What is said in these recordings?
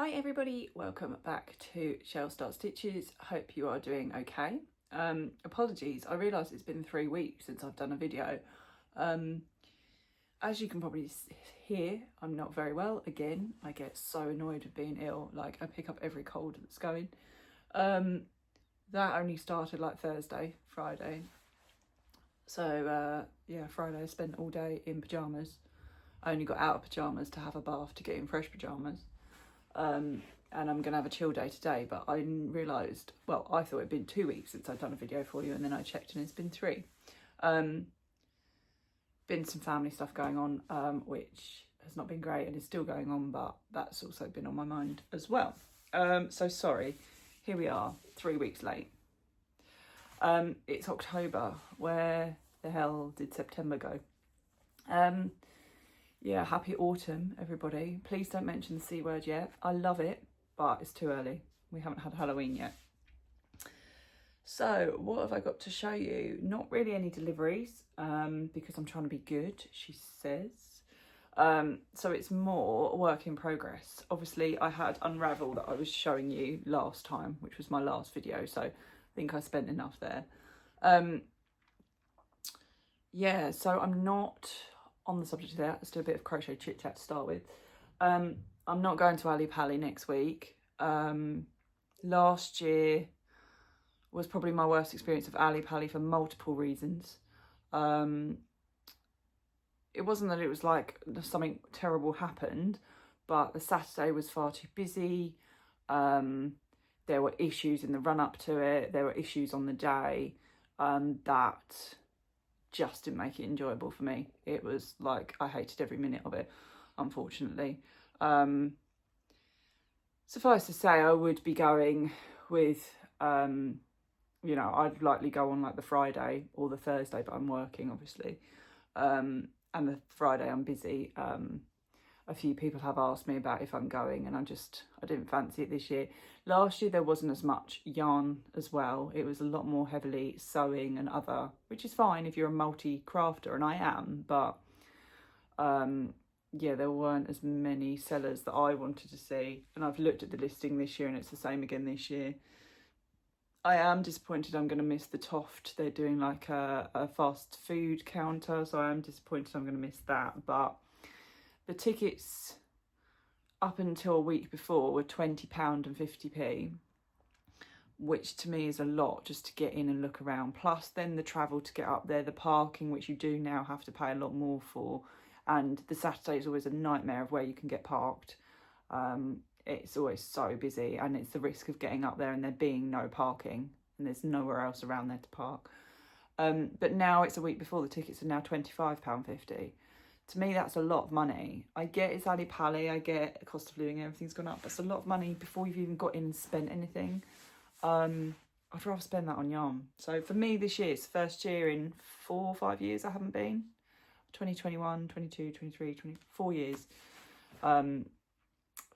Hi everybody, welcome back to Shell Start Stitches. Hope you are doing okay. Apologies, I realise it's been 3 weeks since I've done a video. As you can probably hear, I'm not very well again. I get so annoyed with being ill, like I pick up every cold that's going. That only started like Thursday, Friday. So yeah, Friday I spent all day in pyjamas. I only got out of pyjamas to have a bath to get in fresh pyjamas. And I'm going to have a chill day today, but I realised, well, I thought it'd been 2 weeks since I'd done a video for you, and then I checked and it's been 3. Been some family stuff going on, which has not been great and is still going on, but that's also been on my mind as well. So sorry, here we are, 3 weeks late. It's October. Where the hell did September go? Yeah, happy autumn, everybody. Please don't mention the C word yet. I love it, but it's too early. We haven't had Halloween yet. So what have I got to show you? Not really any deliveries, because I'm trying to be good, she says. So it's more work in progress. Obviously, I had Unravel that I was showing you last time, which was my last video, so I think I spent enough there. Yeah, so I'm not... on the subject of that, let's do a bit of crochet chit chat to start with. I'm not going to Ali Pali next week. Last year was probably my worst experience of Ali Pali for multiple reasons. It wasn't that it was like something terrible happened, but the Saturday was far too busy. There were issues in the run up to it. There were issues on the day that just didn't make it enjoyable for me. It was like I hated every minute of it, unfortunately. Suffice to say, I would be going with, you know, I'd likely go on like the Friday or the Thursday, but I'm working obviously. And the Friday I'm busy. A few people have asked me about if I'm going, and I didn't fancy it this year. Last year there wasn't as much yarn as well. It was a lot more heavily sewing and other, which is fine if you're a multi-crafter, and I am, but yeah, there weren't as many sellers that I wanted to see. And I've looked at the listing this year and it's the same again this year. I am disappointed I'm going to miss the Toft. They're doing like a fast food counter, so I am disappointed I'm going to miss that, but the tickets up until a week before were £20 and 50p, which to me is a lot just to get in and look around. Plus then the travel to get up there, the parking, which you do now have to pay a lot more for. And the Saturday is always a nightmare of where you can get parked. It's always so busy, and it's the risk of getting up there and there being no parking and there's nowhere else around there to park. But now it's a week before, the tickets are now £25.50. To me, that's a lot of money. I get it's Ali Pali, I get the cost of living, everything's gone up. That's a lot of money before you've even got in and spent anything. I'd rather spend that on yarn. So for me this year, it's the first year in 4 or 5 years I haven't been. 2021, 22, 23, 24 years.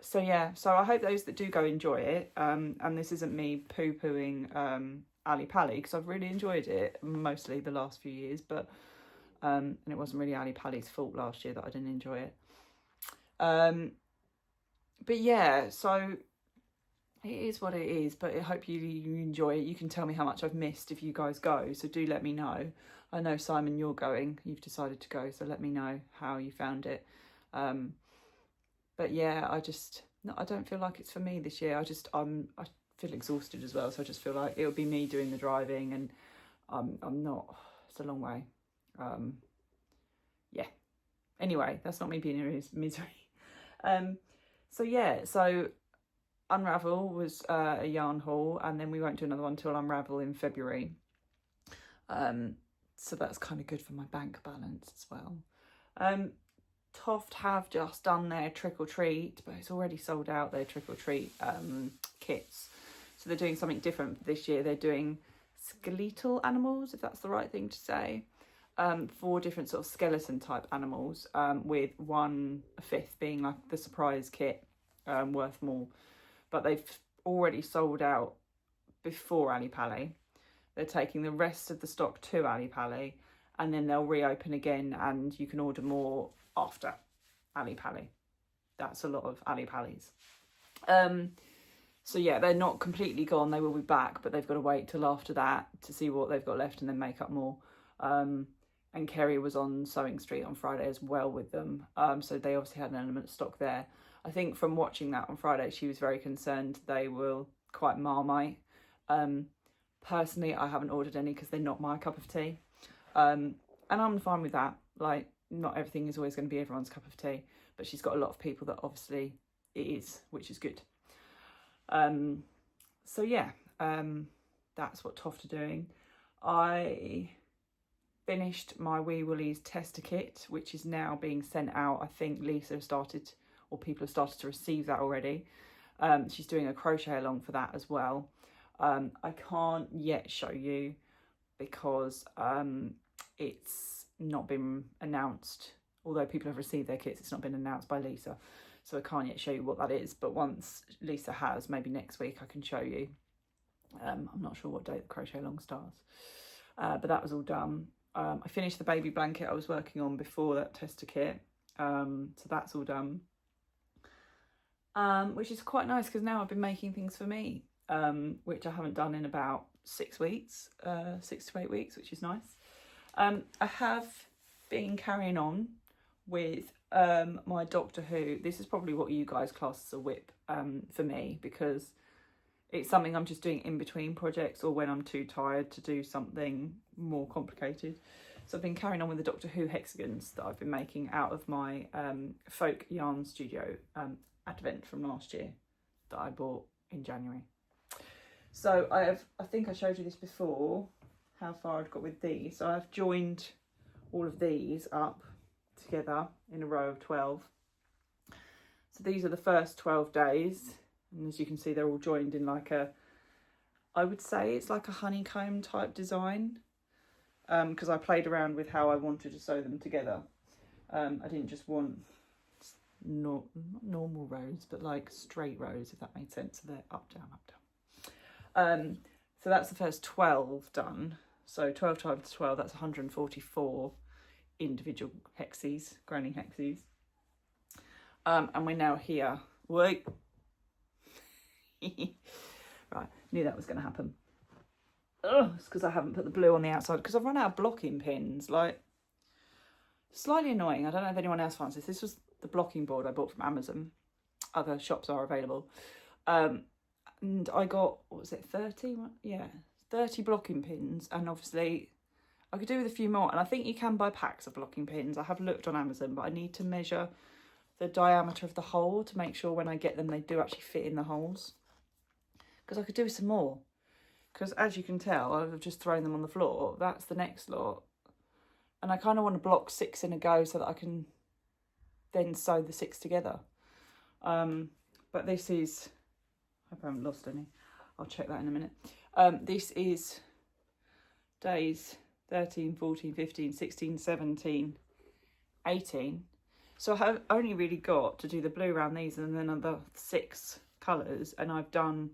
So yeah, so I hope those that do go enjoy it. And this isn't me poo-pooing Ali Pali, because I've really enjoyed it mostly the last few years, but and it wasn't really Ali Pali's fault last year that I didn't enjoy it. But yeah, so it is what it is, but I hope you enjoy it. You can tell me how much I've missed if you guys go, so do let me know. I know, Simon, you're going. You've decided to go, so let me know how you found it. But yeah, I don't feel like it's for me this year. I feel exhausted as well, so I just feel like it'll be me doing the driving, and I'm not. It's a long way. Yeah, anyway, that's not me being in misery. So yeah, so Unravel was a yarn haul, and then we won't do another one till Unravel in February. So that's kind of good for my bank balance as well. Toft have just done their trick or treat, but it's already sold out, their trick or treat kits. So they're doing something different this year. They're doing skeletal animals, if that's the right thing to say. 4 different sort of skeleton type animals, with 1/5 being like the surprise kit, worth more. But they've already sold out before Ali Pali. They're taking the rest of the stock to Ali Pali, and then they'll reopen again, and you can order more after Ali Pali. That's a lot of Ali Palis. So yeah, they're not completely gone. They will be back, but they've got to wait till after that to see what they've got left and then make up more. And Kerry was on Sewing Street on Friday as well with them. So they obviously had an element of stock there. I think from watching that on Friday, she was very concerned they will quite Marmite. Personally, I haven't ordered any because they're not my cup of tea. And I'm fine with that. Like, not everything is always going to be everyone's cup of tea, but she's got a lot of people that obviously it is, which is good. So yeah, that's what Toft are doing. I finished my Wee Woolies tester kit, which is now being sent out. I think Lisa has started, or people have started to receive that already. She's doing a crochet along for that as well. I can't yet show you because it's not been announced. Although people have received their kits, it's not been announced by Lisa. So I can't yet show you what that is. But once Lisa has, maybe next week I can show you. I'm not sure what date the crochet along starts. But that was all done. I finished the baby blanket I was working on before that tester kit. So that's all done. Which is quite nice because now I've been making things for me, which I haven't done in about 6 weeks, 6 to 8 weeks, which is nice. I have been carrying on with my Doctor Who. This is probably what you guys class as a whip for me, because it's something I'm just doing in between projects or when I'm too tired to do something more complicated. So I've been carrying on with the Doctor Who hexagons that I've been making out of my Folk Yarn Studio advent from last year that I bought in January. So I think I showed you this before, how far I'd got with these. So I've joined all of these up together in a row of 12. So these are the first 12 days, and as you can see they're all joined in like a, I would say it's like a honeycomb type design, because I played around with how I wanted to sew them together. I didn't just want not normal rows, but like straight rows, if that made sense. So they're up, down, up, down. So that's the first 12 done. So 12 times 12, that's 144 individual hexes, granny hexes. And we're now here. Wait. Right, knew that was going to happen. Ugh, it's because I haven't put the blue on the outside because I've run out of blocking pins. Like, slightly annoying. I don't know if anyone else finds this. This was the blocking board I bought from Amazon. Other shops are available. And I got, what was it, 30? Yeah, 30 blocking pins. And obviously I could do with a few more. And I think you can buy packs of blocking pins. I have looked on Amazon, but I need to measure the diameter of the hole to make sure when I get them they do actually fit in the holes. Because I could do with some more. Because as you can tell, I've just thrown them on the floor. That's the next lot. And I kind of want to block 6 in a go so that I can then sew the 6 together. But this is, I hope I haven't lost any. I'll check that in a minute. This is days 13, 14, 15, 16, 17, 18. So I have only really got to do the blue around these and then another 6 colours. And I've done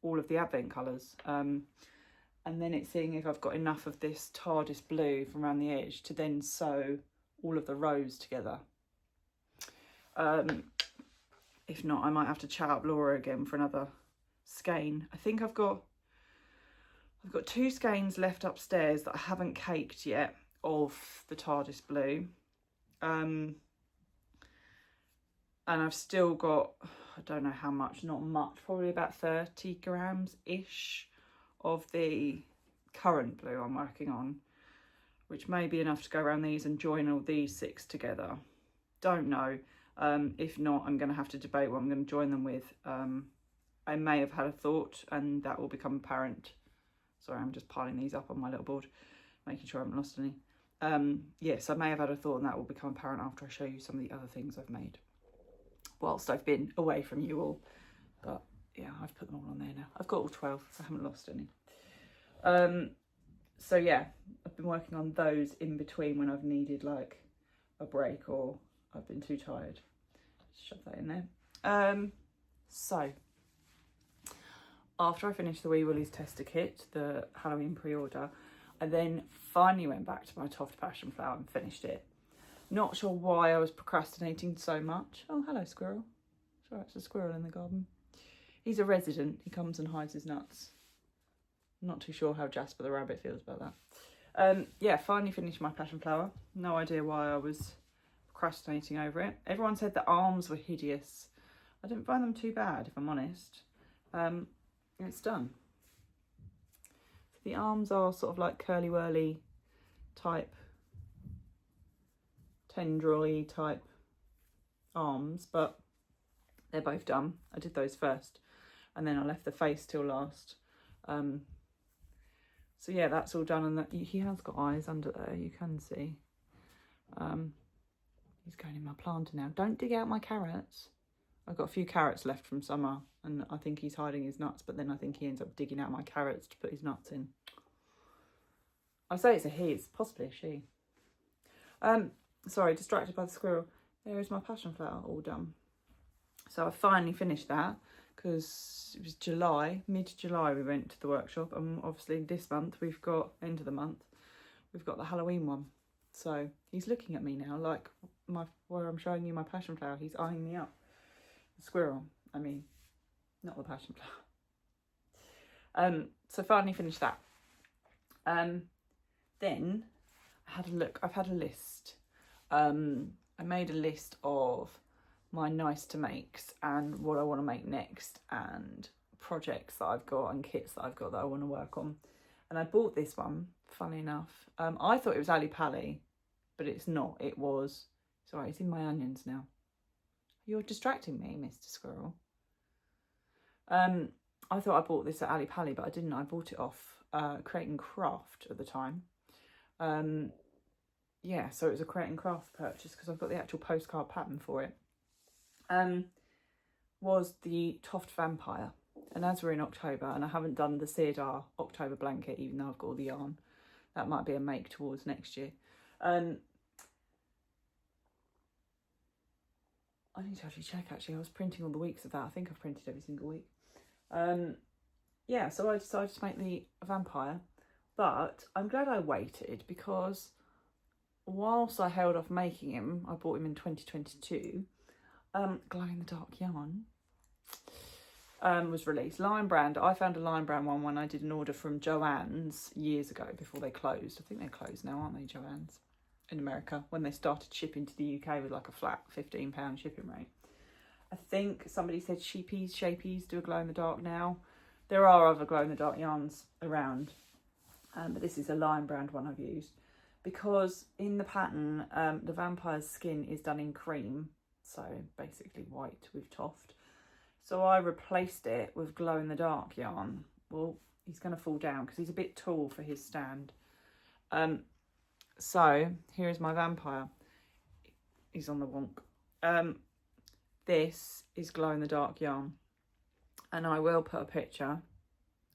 all of the advent colours. And then it's seeing if I've got enough of this TARDIS blue from around the edge to then sew all of the rows together. If not, I might have to chat up Laura again for another skein. I think I've got 2 skeins left upstairs that I haven't caked yet of the TARDIS blue. And I've still got, I don't know how much, not much, probably about 30 grams-ish of the current blue I'm working on, which may be enough to go around these and join all these 6 together. Don't know. If not, I'm going to have to debate what I'm going to join them with. I may have had a thought and that will become apparent. Sorry, I'm just piling these up on my little board, making sure I haven't lost any. Yes, I may have had a thought and that will become apparent after I show you some of the other things I've made whilst I've been away from you all. But yeah, I've put them all on there now. I've got all 12, so I haven't lost any. So yeah, I've been working on those in between when I've needed like a break or I've been too tired. Just shove that in there. So after I finished the Wee Woolies tester kit, the Halloween pre-order, I then finally went back to my Toft Passionflower and finished it. Not sure why I was procrastinating so much. Oh, hello, squirrel. Sorry, it's a squirrel in the garden. He's a resident. He comes and hides his nuts. I'm not too sure how Jasper the rabbit feels about that. Yeah, finally finished my passionflower. No idea why I was procrastinating over it. Everyone said the arms were hideous. I didn't find them too bad, if I'm honest. It's done. So the arms are sort of like curly whirly type, tendril-y type arms, but they're both done. I did those first and then I left the face till last. So yeah, that's all done, and that he has got eyes under there, you can see. He's going in my planter now. Don't dig out my carrots. I've got a few carrots left from summer and I think he's hiding his nuts, but then I think he ends up digging out my carrots to put his nuts in. I say it's a he, it's possibly a she. Sorry, distracted by the squirrel. There is my passionflower all done. So I finally finished that because it was July, mid-July we went to the workshop, and obviously this month we've got, end of the month, we've got the Halloween one. So he's looking at me now like where I'm showing you my passionflower, he's eyeing me up. The squirrel, I mean, not the passionflower. So finally finished that. Then I had a look, I've had a list. I made a list of my nice to makes and what I want to make next, and projects that I've got and kits that I've got that I want to work on. And I bought this one, funny enough. I thought it was Ali Pali, but it's not. It was, sorry, it's in my onions now. You're distracting me, Mr. Squirrel. I thought I bought this at Ali Pali, but I didn't. I bought it off Create and Craft at the time. Yeah, so it was a Create and Craft purchase because I've got the actual postcard pattern for it. Was the Toft Vampire, and as we're in October and I haven't done the Cedar October blanket, even though I've got all the yarn, that might be a make towards next year. I need to actually check, actually. I was printing all the weeks of that. I think I've printed every single week. Yeah, so I decided to make the vampire, but I'm glad I waited because whilst I held off making him, I bought him in 2022. Glow in the Dark yarn was released. Lion Brand, I found a Lion Brand one when I did an order from Joann's years ago before they closed. I think they're closed now, aren't they, Joann's? In America, when they started shipping to the UK with like a flat £15 shipping rate. I think somebody said Shapies do a glow in the dark now. There are other glow in the dark yarns around, but this is a Lion Brand one I've used because in the pattern the vampire's skin is done in cream, so basically white with Toft. So I replaced it with glow in the dark yarn. Well, he's going to fall down because he's a bit tall for his stand. So here is my vampire. He's on the wonk. This is glow in the dark yarn, and I will put a picture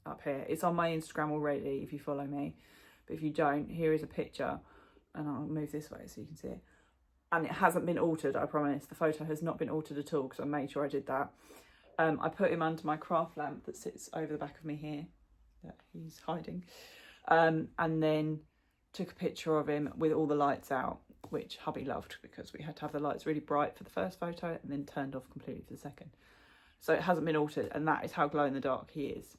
up here. It's on my Instagram already if you follow me, but if you don't, here is a picture, and I'll move this way so you can see it. And it hasn't been altered, I promise. The photo has not been altered at all because I made sure I did that. I put him under my craft lamp that sits over the back of me here, that he's hiding, and then took a picture of him with all the lights out, which hubby loved because we had to have the lights really bright for the first photo and then turned off completely for the second. So it hasn't been altered, and that is how glow in the dark he is.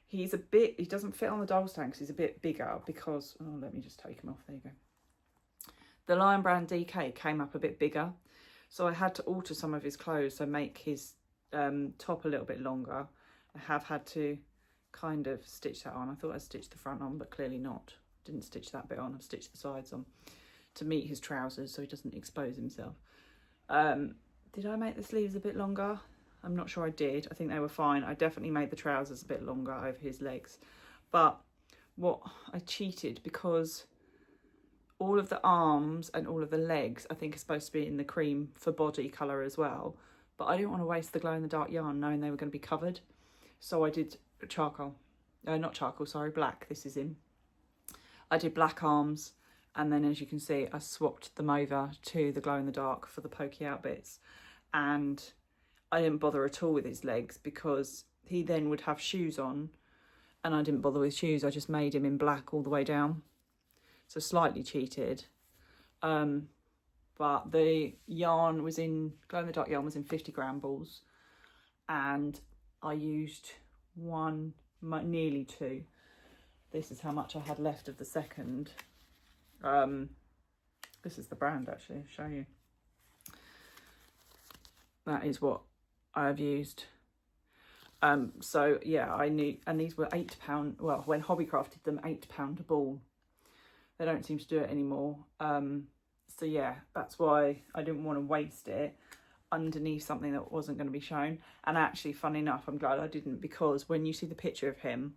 He's a bit, he doesn't fit on the doll stand because he's a bit bigger because, oh, let me just take him off, there you go. The Lion Brand DK came up a bit bigger, so I had to alter some of his clothes, so make his top a little bit longer. I have had to kind of stitch that on. I thought I'd stitch the front on, but clearly not. Didn't stitch that bit on, I've stitched the sides on to meet his trousers so he doesn't expose himself. Did I make the sleeves a bit longer? I'm not sure I did. I think they were fine. I definitely made the trousers a bit longer over his legs. But what I cheated because all of the arms and all of the legs I think are supposed to be in the cream for body colour as well. But I didn't want to waste the glow in the dark yarn knowing they were going to be covered. So I did charcoal. Not charcoal, sorry, black. This is in. I did black arms, and then as you can see I swapped them over to the glow in the dark for the pokey out bits, and I didn't bother at all with his legs because he then would have shoes on, and I didn't bother with shoes. I just made him in black all the way down, so slightly cheated. But the yarn was in, glow in the dark yarn was in 50 gram balls, and I used one, nearly two. This is how much I had left of the second. This is the brand, actually, I'll show you. That is what I have used. So yeah, I knew, and these were £8. Well, when Hobbycraft did them, £8 a ball. They don't seem to do it anymore. So yeah, that's why I didn't want to waste it underneath something that wasn't going to be shown. And actually, funny enough, I'm glad I didn't, because when you see the picture of him,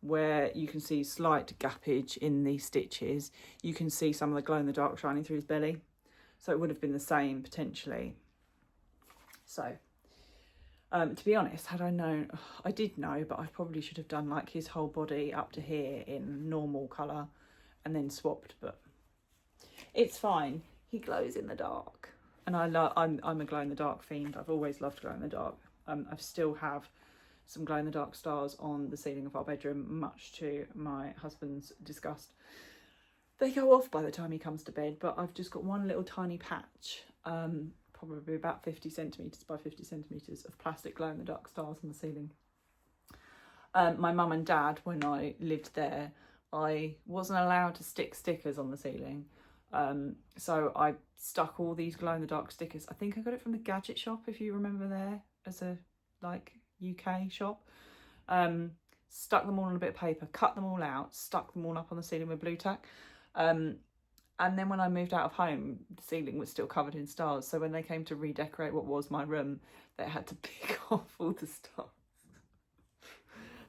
where you can see slight gappage in the stitches, you can see some of the glow in the dark shining through his belly. So it would have been the same potentially. So to be honest, had I known, I did know, but I probably should have done like his whole body up to here in normal colour and then swapped, but it's fine. He glows in the dark, and I'm a glow in the dark fiend. I've always loved glow in the dark. I still have some glow in the dark stars on the ceiling of our bedroom, much to my husband's disgust. They go off by the time he comes to bed, but I've just got one little tiny patch, probably about 50 centimetres by 50 centimetres of plastic glow in the dark stars on the ceiling. My mum and dad, when I lived there, I wasn't allowed to stick stickers on the ceiling. So I stuck all these glow in the dark stickers. I think I got it from the gadget shop, if you remember, there as a like UK shop. Stuck them all on a bit of paper, cut them all out, stuck them all up on the ceiling with blue tack. And then when I moved out of home, the ceiling was still covered in stars. So when they came to redecorate what was my room, they had to pick off all the stars.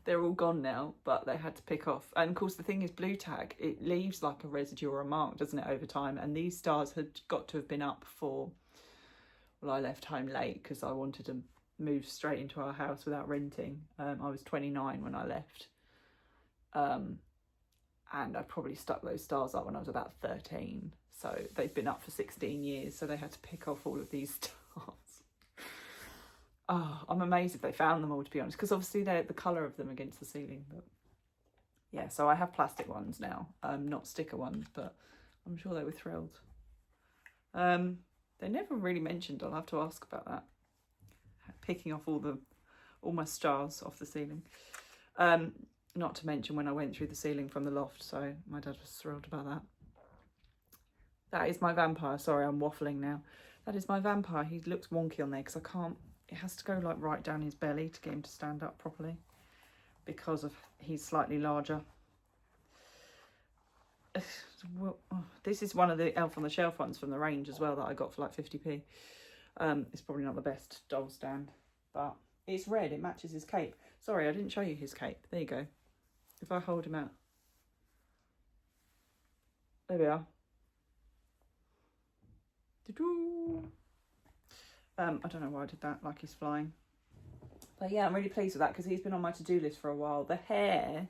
They're all gone now, but they had to pick off. And of course, the thing is, blue tack, it leaves like a residue or a mark, doesn't it, over time? And these stars had got to have been up for, well, I left home late because I wanted to move straight into our house without renting. I was 29 when I left. And I probably stuck those stars up when I was about 13. So they've been up for 16 years. So they had to pick off all of these stars. Oh, I'm amazed if they found them all, to be honest, because obviously they're the colour of them against the ceiling. But yeah, so I have plastic ones now, not sticker ones, but I'm sure they were thrilled. They never really mentioned, I'll have to ask about that. Picking off all my stars off the ceiling. Not to mention when I went through the ceiling from the loft, so my dad was thrilled about that. That is my vampire. Sorry, I'm waffling now. That is my vampire. He looks wonky on there because I can't, it has to go like right down his belly to get him to stand up properly because of he's slightly larger. This is one of the Elf on the Shelf ones from the range as well that I got for like 50p. It's probably not the best doll stand, but it's red, it matches his cape. Sorry, I didn't show you his cape. There you go. If I hold him out. There we are. I don't know why I did that, like he's flying. But yeah, I'm really pleased with that because he's been on my to-do list for a while. The hair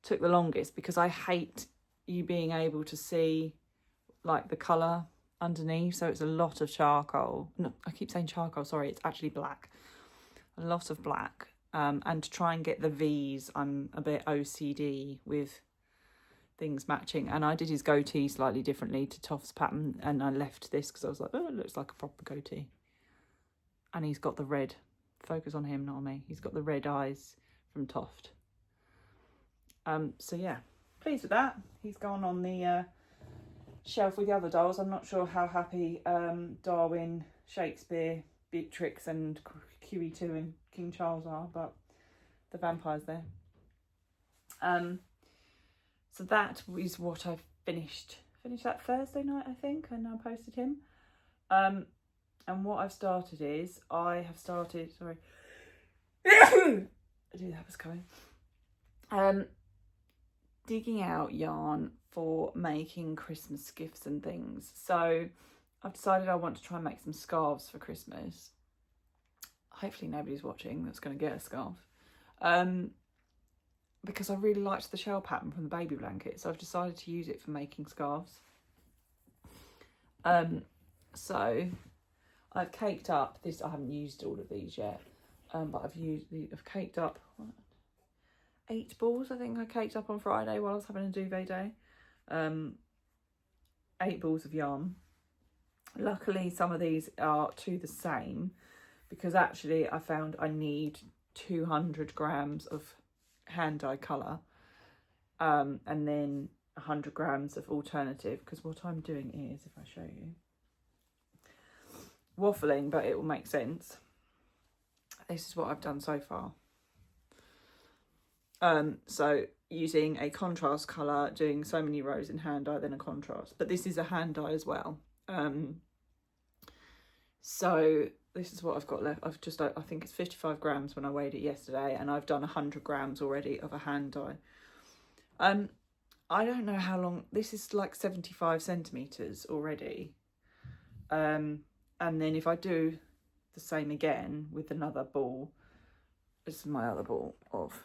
took the longest because I hate you being able to see like the colour underneath. So it's a lot of charcoal. No, I keep saying charcoal, sorry, it's actually black. A lot of black. And to try and get the V's, I'm a bit OCD with things matching. And I did his goatee slightly differently to Toft's pattern, and I left this because I was like, oh, it looks like a proper goatee. And he's got the red. Focus on him, not on me. He's got the red eyes from Toft. So yeah, pleased with that. He's gone on the shelf with the other dolls. I'm not sure how happy Darwin, Shakespeare, Beatrix and QE2 and King Charles are, but the vampire's there. So that is what I've finished that Thursday night, I think. I now posted him. And what I've started is, sorry. I knew that was coming. Digging out yarn for making Christmas gifts and things. So I've decided I want to try and make some scarves for Christmas. Hopefully nobody's watching that's going to get a scarf. Because I really liked the shell pattern from the baby blanket, so I've decided to use it for making scarves. So I've caked up this. I haven't used all of these yet, but I've caked up 8 balls. I think I caked up on Friday while I was having a duvet day. 8 balls of yarn. Luckily, some of these are to the same, because actually I found I need 200 grams of hand dye colour, and then 100 grams of alternative, because what I'm doing is, if I show you, waffling, but it will make sense. This is what I've done so far. So using a contrast colour, doing so many rows in hand dye, then a contrast, but this is a hand dye as well. So this is what I've got left. I think it's 55 grams when I weighed it yesterday, and I've done 100 grams already of a hand dye. I don't know how long, this is like 75 centimetres already. And then if I do the same again with another ball, this is my other ball of,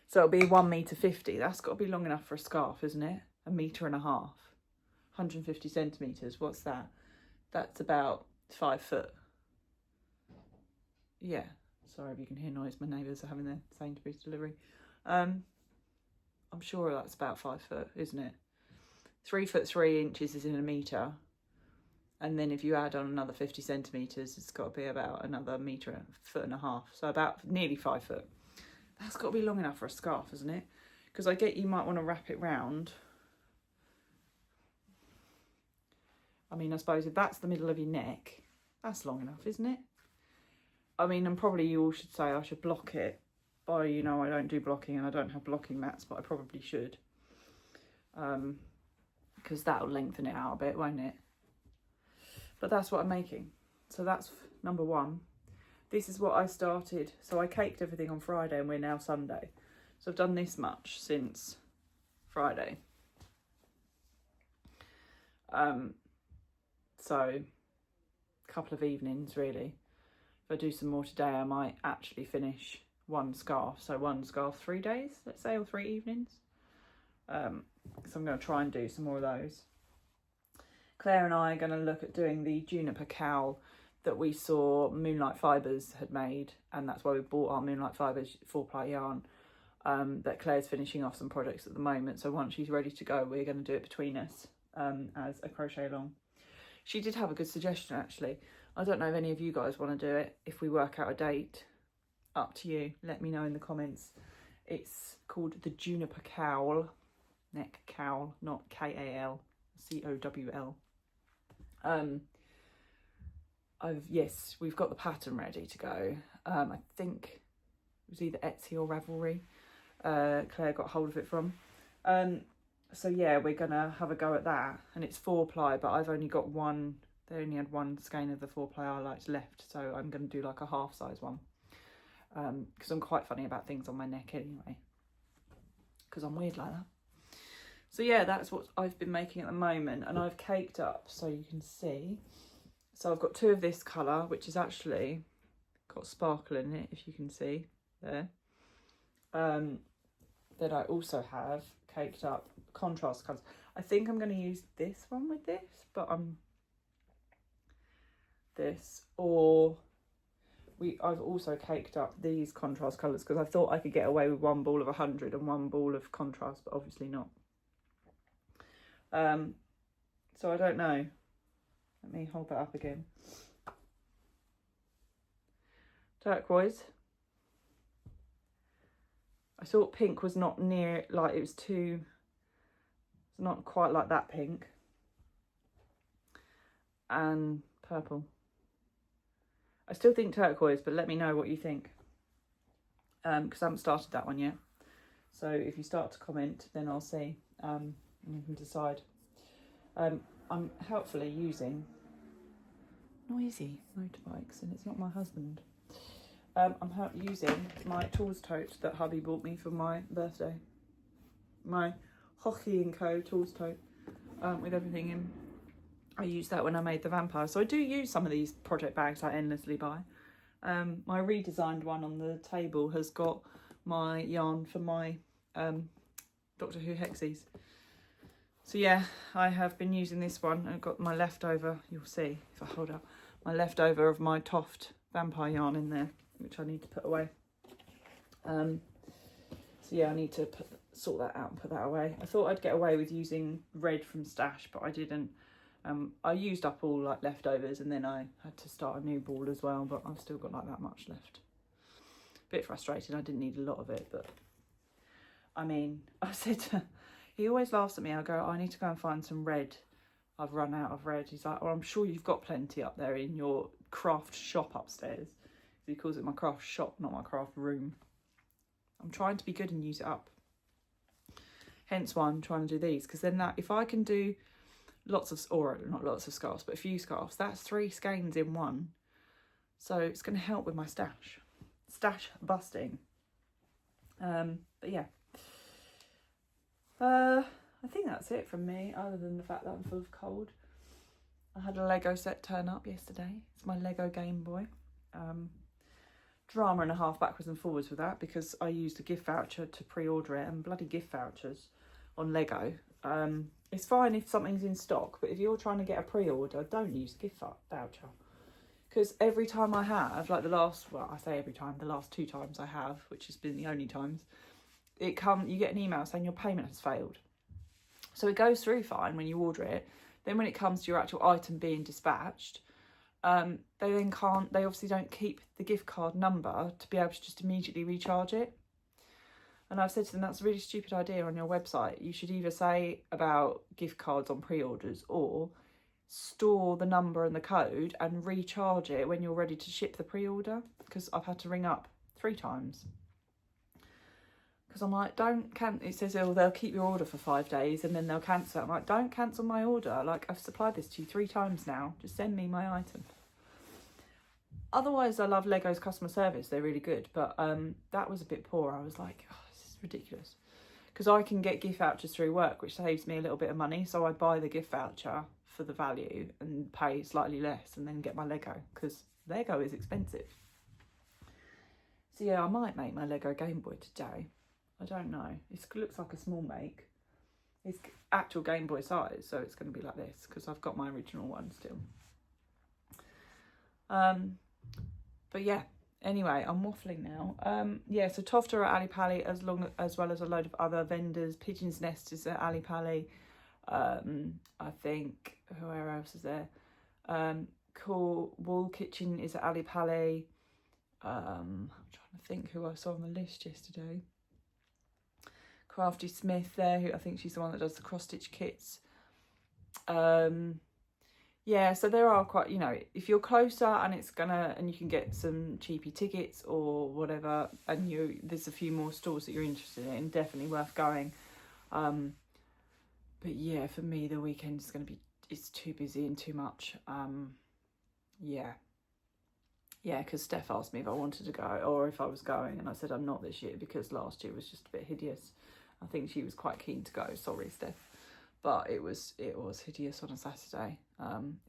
so it'll be 1.50 m. That's got to be long enough for a scarf, isn't it? 1.5 meters, 150 centimetres. What's that? That's about 5 foot. Yeah, sorry if you can hear noise. My neighbours are having their Sainsbury's delivery. I'm sure that's about 5 foot, isn't it? 3 foot 3 inches is in a metre. And then if you add on another 50 centimetres, it's got to be about another metre, 1.5 foot. So about nearly 5 foot. That's got to be long enough for a scarf, isn't it? Because I get you might want to wrap it round. I mean, I suppose if that's the middle of your neck, that's long enough, isn't it? I mean, and probably you all should say I should block it. But, you know, I don't do blocking and I don't have blocking mats, but I probably should. Because that'll lengthen it out a bit, won't it? But that's what I'm making. So that's number one. This is what I started. So I caked everything on Friday and we're now Sunday. So I've done this much since Friday. So a couple of evenings really. If I do some more today, I might actually finish one scarf. So one scarf 3 days, let's say, or 3 evenings. So I'm going to try and do some more of those. Claire and I are going to look at doing the juniper cowl that we saw Moonlight Fibres had made, and that's why we bought our Moonlight Fibres 4-ply yarn. That Claire's finishing off some projects at the moment, so once she's ready to go, we're going to do it between us as a crochet along. She did have a good suggestion actually. I don't know if any of you guys want to do it. If we work out a date, up to you. Let me know in the comments. It's called the Juniper Cowl, neck cowl, not K-A-L, C-O-W-L. Yes, we've got the pattern ready to go. I think it was either Etsy or Ravelry. Claire got hold of it from. So yeah, we're gonna have a go at that, and it's 4-ply, but I've only got one. They only had one skein of the 4-ply I liked left, so I'm gonna do like a half size one. Because I'm quite funny about things on my neck anyway, because I'm weird like that. So yeah, that's what I've been making at the moment, and I've caked up so you can see. So I've got 2 of this colour, which is actually got sparkle in it, if you can see there. Then I also have caked up contrast colours. I think I'm going to use this one with this, but I've also caked up these contrast colours because I thought I could get away with one ball of 100 and one ball of contrast, but obviously not. So I don't know. Let me hold that up again. Turquoise. I thought pink was not near, like it was too, it's not quite like that pink. And purple. I still think turquoise, but let me know what you think. Because I haven't started that one yet. So if you start to comment, then I'll see, and you can decide. I'm helpfully using noisy motorbikes, and it's not my husband. I'm using my tools tote that hubby bought me for my birthday. My Who Hexi & Co tools tote with everything in. I used that when I made the vampire. So I do use some of these project bags I endlessly buy. My redesigned one on the table has got my yarn for my Who Hexis. So yeah, I have been using this one. I've got my leftover, you'll see if I hold up, my leftover of my Toft Vampire yarn in there, which I need to put away. So yeah, I need to sort that out and put that away. I thought I'd get away with using red from Stash, but I didn't. I used up all like leftovers, and then I had to start a new ball as well, but I've still got like that much left. Bit frustrated, I didn't need a lot of it, but I mean, I said to, he always laughs at me. I go, I need to go and find some red. I've run out of red. He's like, oh, I'm sure you've got plenty up there in your craft shop upstairs. He calls it my craft shop, not my craft room. I'm trying to be good and use it up. Hence why I'm trying to do these, because then that, if I can do lots of, or not lots of scarves, but a few scarves, that's 3 skeins in one. So it's going to help with my stash busting. But yeah, I think that's it from me, other than the fact that I'm full of cold. I had a Lego set turn up yesterday. It's my Lego Game Boy. Drama and a half backwards and forwards with that, because I used a gift voucher to pre-order it, and bloody gift vouchers on Lego. It's fine if something's in stock, but if you're trying to get a pre-order, don't use a gift voucher. Because every time I have, like the last 2 times I have, which has been the only times, you get an email saying your payment has failed. So it goes through fine when you order it. Then when it comes to your actual item being dispatched, they obviously don't keep the gift card number to be able to just immediately recharge it. And I've said to them, that's a really stupid idea on your website. You should either say about gift cards on pre-orders, or store the number and the code and recharge it when you're ready to ship the pre-order. Because I've had to ring up 3 times. Because I'm like, it says, oh, they'll keep your order for 5 days and then they'll cancel it. I'm like, don't cancel my order. Like, I've supplied this to you 3 times now. Just send me my item. Otherwise, I love Lego's customer service. They're really good. But that was a bit poor. I was like, oh, this is ridiculous. Because I can get gift vouchers through work, which saves me a little bit of money. So I buy the gift voucher for the value and pay slightly less and then get my Lego. Because Lego is expensive. So yeah, I might make my Lego Game Boy today. I don't know. It looks like a small make. It's actual Game Boy size, so it's going to be like this, because I've got my original one still. But yeah, anyway, I'm waffling now. Yeah, so Toft are at Ali Pally, as well as a load of other vendors. Pigeon's Nest is at Ali Pally. I think, where else is there? Cool Wall Kitchen is at Ali Pally. I'm trying to think who I saw on the list yesterday. Crafty Smith there, who I think she's the one that does the cross-stitch kits. Yeah, so there are quite, if you're closer and and you can get some cheapy tickets or whatever, and there's a few more stores that you're interested in, definitely worth going. But yeah, for me, the weekend is it's too busy and too much. Yeah, because Steph asked me if I wanted to go or if I was going, and I said I'm not this year because last year was just a bit hideous. I think she was quite keen to go. Sorry, Steph, but it was hideous on a Saturday.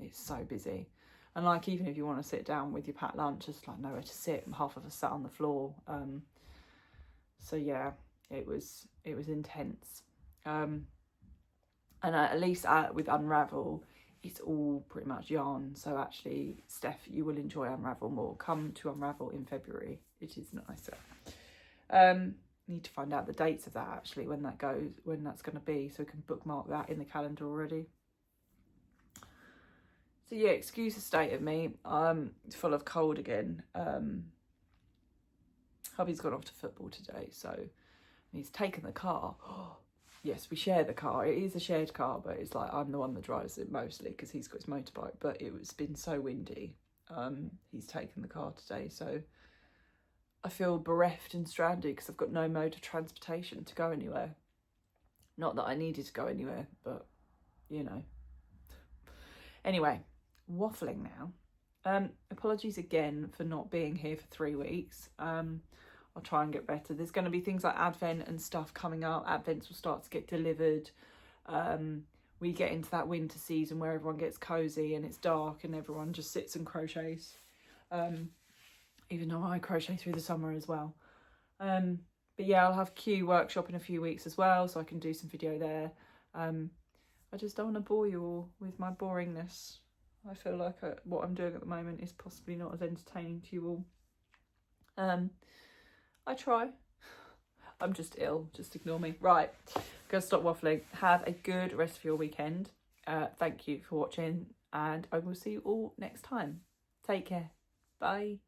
It's so busy, and like even if you want to sit down with your packed lunch, just like nowhere to sit, and half of us sat on the floor. So yeah, it was intense. And at least with Unravel, it's all pretty much yarn. So actually, Steph, you will enjoy Unravel more. Come to Unravel in February. It is nicer. Need to find out the dates of that actually, when that's going to be, so we can bookmark that in the calendar already. So yeah, excuse the state of me. I'm full of cold again. Hubby's gone off to football today, so he's taken the car. Yes, we share the car. It is a shared car, but it's like I'm the one that drives it mostly because he's got his motorbike. But it's been so windy. He's taken the car today, so I feel bereft and stranded because I've got no mode of transportation to go anywhere. Not that I needed to go anywhere, but Anyway, waffling now. Apologies again for not being here for 3 weeks. I'll try and get better. There's going to be things like Advent and stuff coming up. Advents will start to get delivered. We get into that winter season where everyone gets cosy and it's dark and everyone just sits and crochets. Even though I crochet through the summer as well. But yeah, I'll have Q workshop in a few weeks as well, so I can do some video there. I just don't want to bore you all with my boringness. I feel like what I'm doing at the moment is possibly not as entertaining to you all. I try. I'm just ill. Just ignore me. Right. Go stop waffling. Have a good rest of your weekend. Thank you for watching, and I will see you all next time. Take care. Bye.